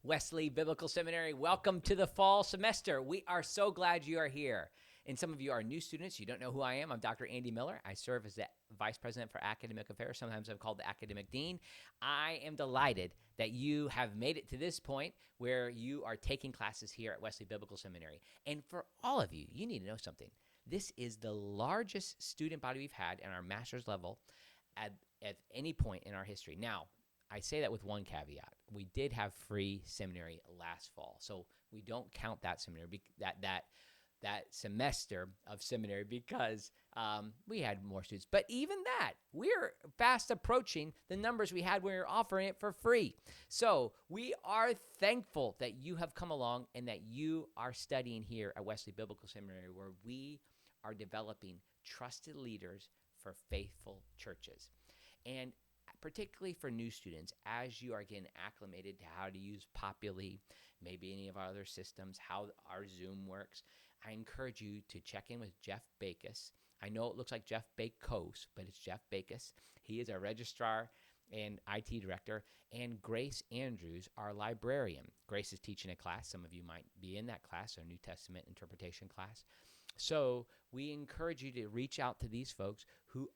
Wesley Biblical Seminary, welcome to the fall semester. We are so glad you are here. And some of you are new students. You don't know who I am. I'm Dr. Andy Miller. I serve as the Vice President for Academic Affairs. Sometimes I'm called the Academic Dean. I am delighted that you have made it to this point where you are taking classes here at Wesley Biblical Seminary. And for all of you, you need to know something. This is the largest student body we've had in our master's level at any point in our history. Now, I say that with one caveat. We did have free seminary last fall, so we don't count that seminary that semester of seminary because we had more students. But even that, we're fast approaching the numbers we had when we were offering it for free. So we are thankful that you have come along and that you are studying here at Wesley Biblical Seminary, where we are developing trusted leaders for faithful churches. And particularly for new students, as you are getting acclimated to how to use Populi, maybe any of our other systems, how our Zoom works, I encourage you to check in with Jeff Backus. I know it looks like Jeff Bacos, but it's Jeff Backus. He is our registrar and IT director, and Grace Andrews, our librarian. Grace is teaching a class. Some of you might be in that class, our New Testament interpretation class. So we encourage you to reach out to these folks who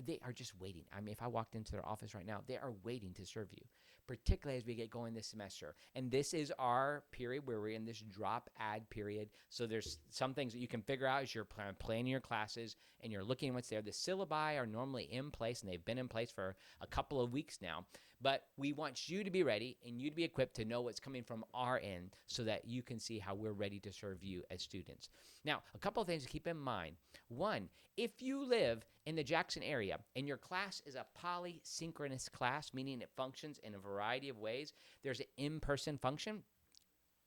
they are just waiting. I mean, if I walked into their office right now, they are waiting to serve you, particularly as we get going this semester. And this is our period where we're in this drop add period. So there's some things that you can figure out as you're planning your classes and you're looking at what's there. The syllabi are normally in place, and they've been in place for a couple of weeks now. But we want you to be ready and you to be equipped to know what's coming from our end so that you can see how we're ready to serve you as students. Now, a couple of things to keep in mind. One, if you live in the Jackson area and your class is a polysynchronous class, meaning it functions in a variety of ways, there's an in-person function,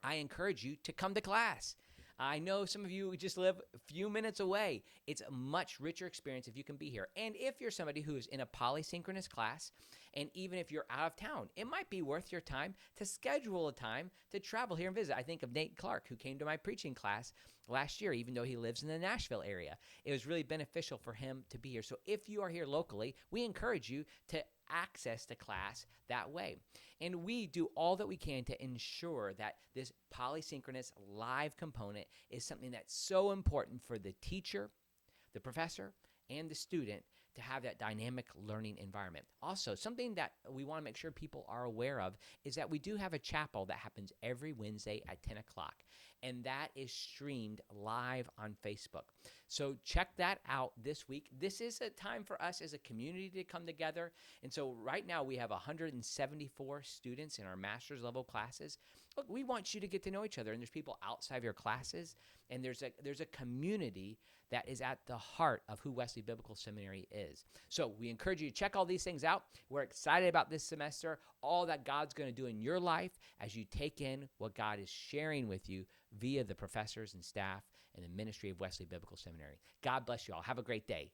I encourage you to come to class. I know some of you just live a few minutes away. It's a much richer experience if you can be here. And if you're somebody who is in a polysynchronous class, and even if you're out of town, it might be worth your time to schedule a time to travel here and visit. I think of Nate Clark, who came to my preaching class last year, even though he lives in the Nashville area. It was really beneficial for him to be here. So if you are here locally, we encourage you to access to class that way. And we do all that we can to ensure that this polysynchronous live component is something that's so important for the teacher, the professor, and the student to have that dynamic learning environment. Also, something that we want to make sure people are aware of is that we do have a chapel that happens every Wednesday at 10 o'clock, and that is streamed live on Facebook. So check that out this week. This is a time for us as a community to come together, and so right now we have 174 students in our master's level classes. Look, we want you to get to know each other, and there's people outside of your classes, and there's a community that is at the heart of who Wesley Biblical Seminary is. So we encourage you to check all these things out. We're excited about this semester, all that God's going to do in your life as you take in what God is sharing with you via the professors and staff and the ministry of Wesley Biblical Seminary. God bless you all. Have a great day.